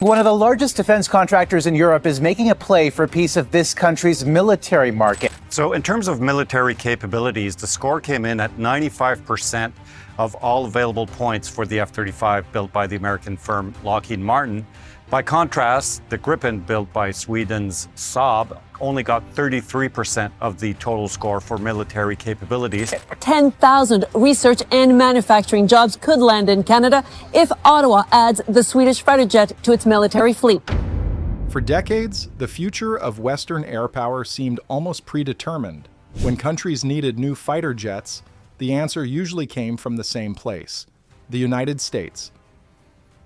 One of the largest defense contractors in Europe is making a play for a piece of this country's military market. So in terms of military capabilities, the score came in at 95% of all available points for the F-35 built by the American firm Lockheed Martin. By contrast, the Gripen built by Sweden's Saab only got 33% of the total score for military capabilities. 10,000 research and manufacturing jobs could land in Canada if Ottawa adds the Swedish fighter jet to its military fleet. For decades, the future of Western air power seemed almost predetermined. When countries needed new fighter jets, the answer usually came from the same place, the United States.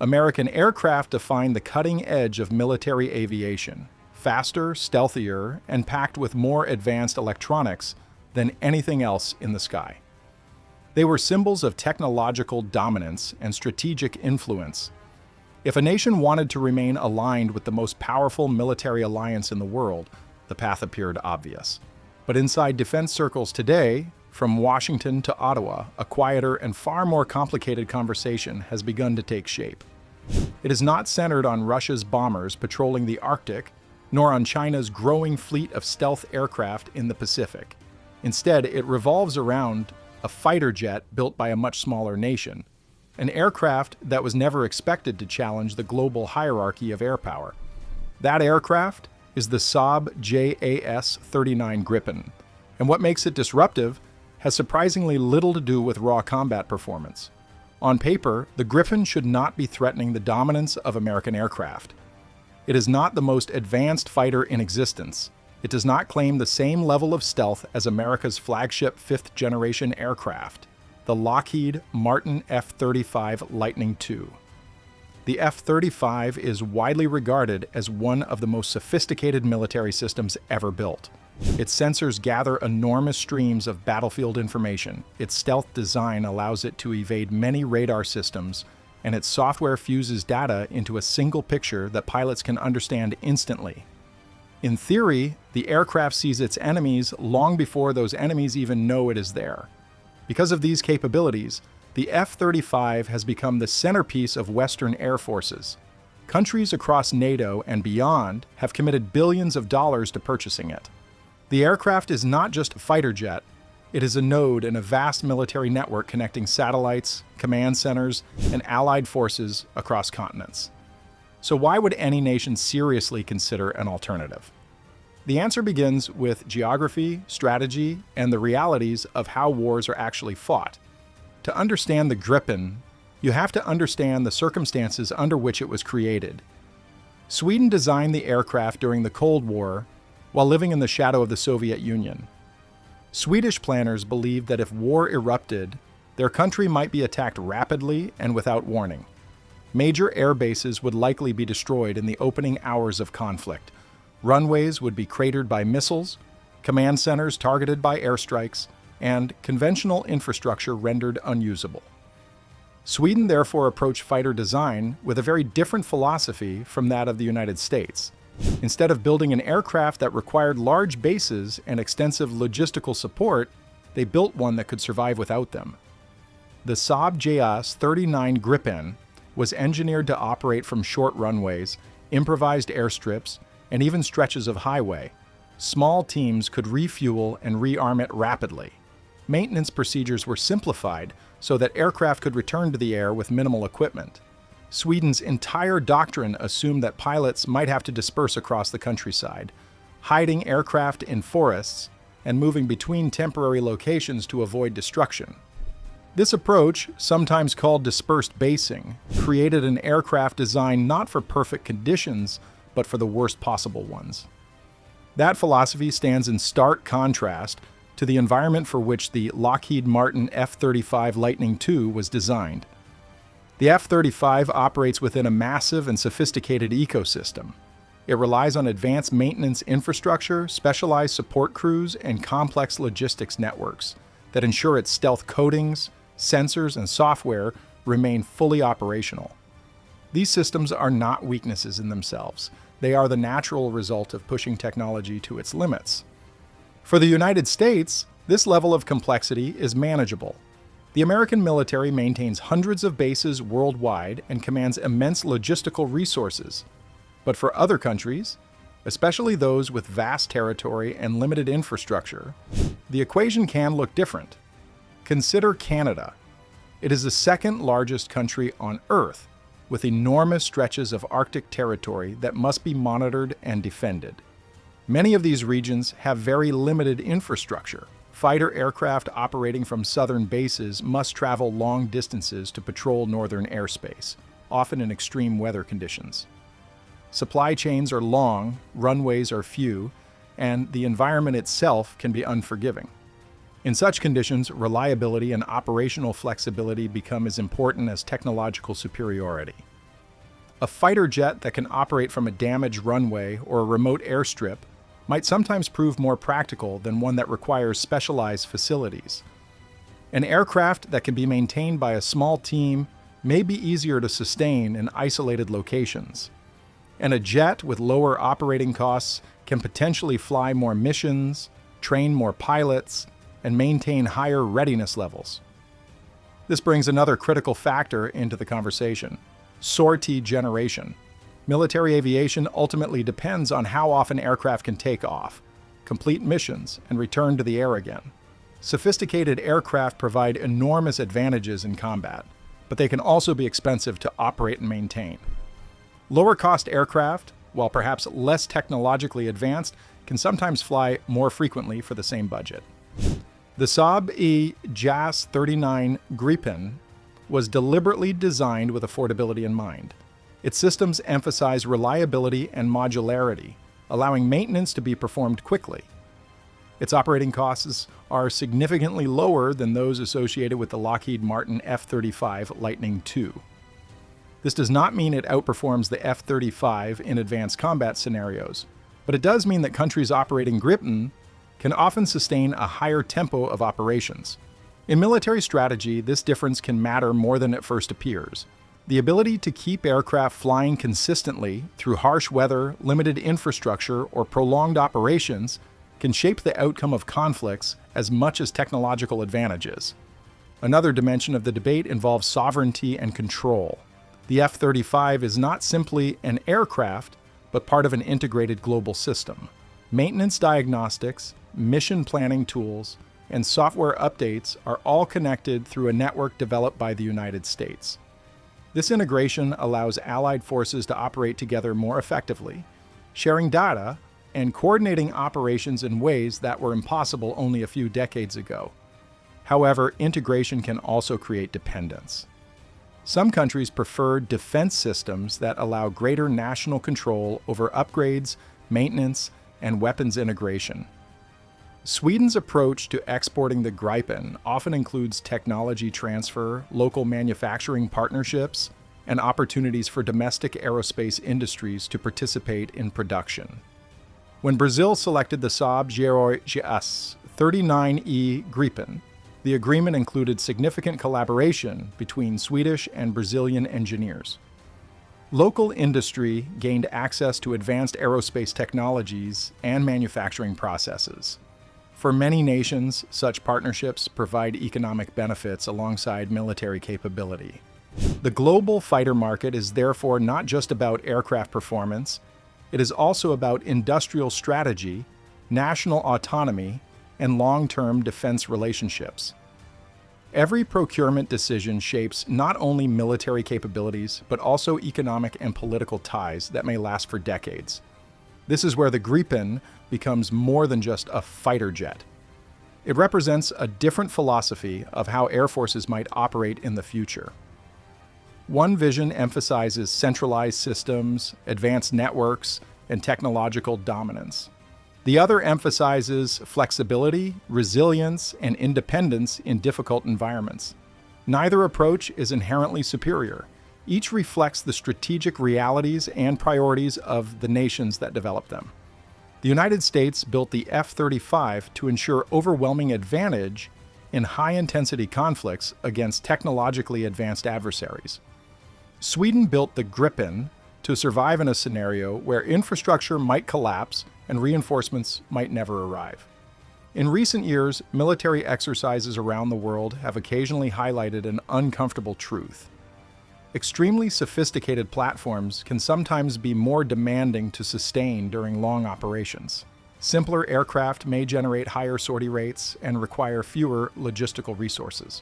American aircraft defined the cutting edge of military aviation, faster, stealthier, and packed with more advanced electronics than anything else in the sky. They were symbols of technological dominance and strategic influence. If a nation wanted to remain aligned with the most powerful military alliance in the world, the path appeared obvious. But inside defense circles today, from Washington to Ottawa, a quieter and far more complicated conversation has begun to take shape. It is not centered on Russia's bombers patrolling the Arctic, nor on China's growing fleet of stealth aircraft in the Pacific. Instead, it revolves around a fighter jet built by a much smaller nation, an aircraft that was never expected to challenge the global hierarchy of air power. That aircraft is the Saab JAS-39 Gripen, and what makes it disruptive has surprisingly little to do with raw combat performance. On paper, the Gripen should not be threatening the dominance of American aircraft. It is not the most advanced fighter in existence. It does not claim the same level of stealth as America's flagship fifth-generation aircraft, the Lockheed Martin F-35 Lightning II. The F-35 is widely regarded as one of the most sophisticated military systems ever built. Its sensors gather enormous streams of battlefield information. Its stealth design allows it to evade many radar systems, and its software fuses data into a single picture that pilots can understand instantly. In theory, the aircraft sees its enemies long before those enemies even know it is there. Because of these capabilities, the F-35 has become the centerpiece of Western air forces. Countries across NATO and beyond have committed billions of dollars to purchasing it. The aircraft is not just a fighter jet, it is a node in a vast military network connecting satellites, command centers, and allied forces across continents. So why would any nation seriously consider an alternative? The answer begins with geography, strategy, and the realities of how wars are actually fought. To understand the Gripen, you have to understand the circumstances under which it was created. Sweden designed the aircraft during the Cold War while living in the shadow of the Soviet Union. Swedish planners believed that if war erupted, their country might be attacked rapidly and without warning. Major air bases would likely be destroyed in the opening hours of conflict. Runways would be cratered by missiles, command centers targeted by airstrikes, and conventional infrastructure rendered unusable. Sweden therefore approached fighter design with a very different philosophy from that of the United States. Instead of building an aircraft that required large bases and extensive logistical support, they built one that could survive without them. The Saab JAS-39 Gripen was engineered to operate from short runways, improvised airstrips, and even stretches of highway. Small teams could refuel and rearm it rapidly. Maintenance procedures were simplified so that aircraft could return to the air with minimal equipment. Sweden's entire doctrine assumed that pilots might have to disperse across the countryside, hiding aircraft in forests and moving between temporary locations to avoid destruction. This approach, sometimes called dispersed basing, created an aircraft designed not for perfect conditions, but for the worst possible ones. That philosophy stands in stark contrast to the environment for which the Lockheed Martin F-35 Lightning II was designed. The F-35 operates within a massive and sophisticated ecosystem. It relies on advanced maintenance infrastructure, specialized support crews, and complex logistics networks that ensure its stealth coatings, sensors, and software remain fully operational. These systems are not weaknesses in themselves. They are the natural result of pushing technology to its limits. For the United States, this level of complexity is manageable. The American military maintains hundreds of bases worldwide and commands immense logistical resources. But for other countries, especially those with vast territory and limited infrastructure, the equation can look different. Consider Canada. It is the second largest country on Earth, with enormous stretches of Arctic territory that must be monitored and defended. Many of these regions have very limited infrastructure. Fighter aircraft operating from southern bases must travel long distances to patrol northern airspace, often in extreme weather conditions. Supply chains are long, runways are few, and the environment itself can be unforgiving. In such conditions, reliability and operational flexibility become as important as technological superiority. A fighter jet that can operate from a damaged runway or a remote airstrip might sometimes prove more practical than one that requires specialized facilities. An aircraft that can be maintained by a small team may be easier to sustain in isolated locations. And a jet with lower operating costs can potentially fly more missions, train more pilots, and maintain higher readiness levels. This brings another critical factor into the conversation: sortie generation. Military aviation ultimately depends on how often aircraft can take off, complete missions, and return to the air again. Sophisticated aircraft provide enormous advantages in combat, but they can also be expensive to operate and maintain. Lower-cost aircraft, while perhaps less technologically advanced, can sometimes fly more frequently for the same budget. The Saab JAS 39 Gripen was deliberately designed with affordability in mind. Its systems emphasize reliability and modularity, allowing maintenance to be performed quickly. Its operating costs are significantly lower than those associated with the Lockheed Martin F-35 Lightning II. This does not mean it outperforms the F-35 in advanced combat scenarios, but it does mean that countries operating Gripen can often sustain a higher tempo of operations. In military strategy, this difference can matter more than it first appears. The ability to keep aircraft flying consistently through harsh weather, limited infrastructure, or prolonged operations can shape the outcome of conflicts as much as technological advantages. Another dimension of the debate involves sovereignty and control. The F-35 is not simply an aircraft, but part of an integrated global system. Maintenance diagnostics, mission planning tools, and software updates are all connected through a network developed by the United States. This integration allows allied forces to operate together more effectively, sharing data and coordinating operations in ways that were impossible only a few decades ago. However, integration can also create dependence. Some countries prefer defense systems that allow greater national control over upgrades, maintenance, and weapons integration. Sweden's approach to exporting the Gripen often includes technology transfer, local manufacturing partnerships, and opportunities for domestic aerospace industries to participate in production. When Brazil selected the Saab JAS 39E Gripen, the agreement included significant collaboration between Swedish and Brazilian engineers. Local industry gained access to advanced aerospace technologies and manufacturing processes. For many nations, such partnerships provide economic benefits alongside military capability. The global fighter market is therefore not just about aircraft performance, it is also about industrial strategy, national autonomy, and long-term defense relationships. Every procurement decision shapes not only military capabilities, but also economic and political ties that may last for decades. This is where the Gripen becomes more than just a fighter jet. It represents a different philosophy of how air forces might operate in the future. One vision emphasizes centralized systems, advanced networks, and technological dominance. The other emphasizes flexibility, resilience, and independence in difficult environments. Neither approach is inherently superior. Each reflects the strategic realities and priorities of the nations that develop them. The United States built the F-35 to ensure overwhelming advantage in high-intensity conflicts against technologically advanced adversaries. Sweden built the Gripen to survive in a scenario where infrastructure might collapse and reinforcements might never arrive. In recent years, military exercises around the world have occasionally highlighted an uncomfortable truth. Extremely sophisticated platforms can sometimes be more demanding to sustain during long operations. Simpler aircraft may generate higher sortie rates and require fewer logistical resources.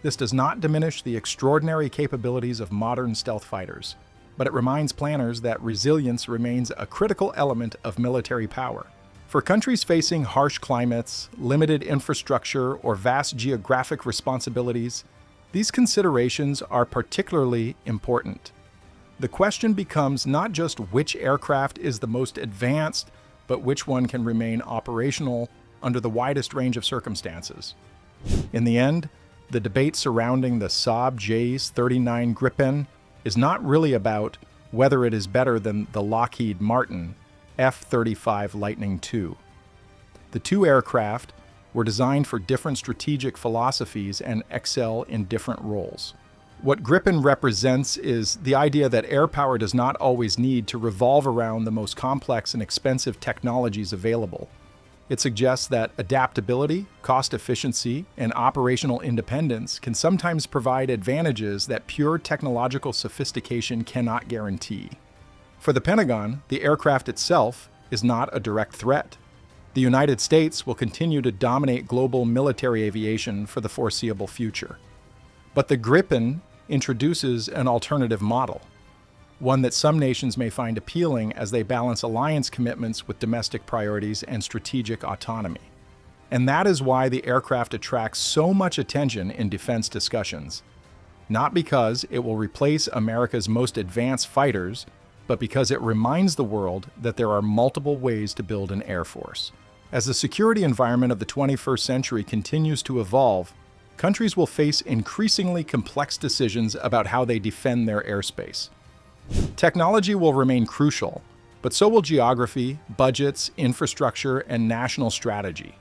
This does not diminish the extraordinary capabilities of modern stealth fighters, but it reminds planners that resilience remains a critical element of military power. For countries facing harsh climates, limited infrastructure, or vast geographic responsibilities, these considerations are particularly important. The question becomes not just which aircraft is the most advanced, but which one can remain operational under the widest range of circumstances. In the end, the debate surrounding the Saab JS-39 Gripen is not really about whether it is better than the Lockheed Martin F-35 Lightning II. The two aircraft were designed for different strategic philosophies and excel in different roles. What Gripen represents is the idea that air power does not always need to revolve around the most complex and expensive technologies available. It suggests that adaptability, cost efficiency, and operational independence can sometimes provide advantages that pure technological sophistication cannot guarantee. For the Pentagon, the aircraft itself is not a direct threat. The United States will continue to dominate global military aviation for the foreseeable future. But the Gripen introduces an alternative model, one that some nations may find appealing as they balance alliance commitments with domestic priorities and strategic autonomy. And that is why the aircraft attracts so much attention in defense discussions. Not because it will replace America's most advanced fighters, but because it reminds the world that there are multiple ways to build an air force. As the security environment of the 21st century continues to evolve, countries will face increasingly complex decisions about how they defend their airspace. Technology will remain crucial, but so will geography, budgets, infrastructure, and national strategy.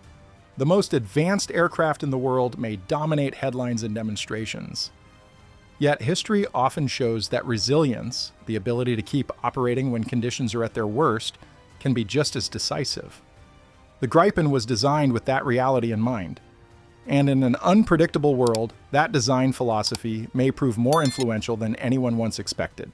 The most advanced aircraft in the world may dominate headlines and demonstrations. Yet history often shows that resilience, the ability to keep operating when conditions are at their worst, can be just as decisive. The Gripen was designed with that reality in mind. And in an unpredictable world, that design philosophy may prove more influential than anyone once expected.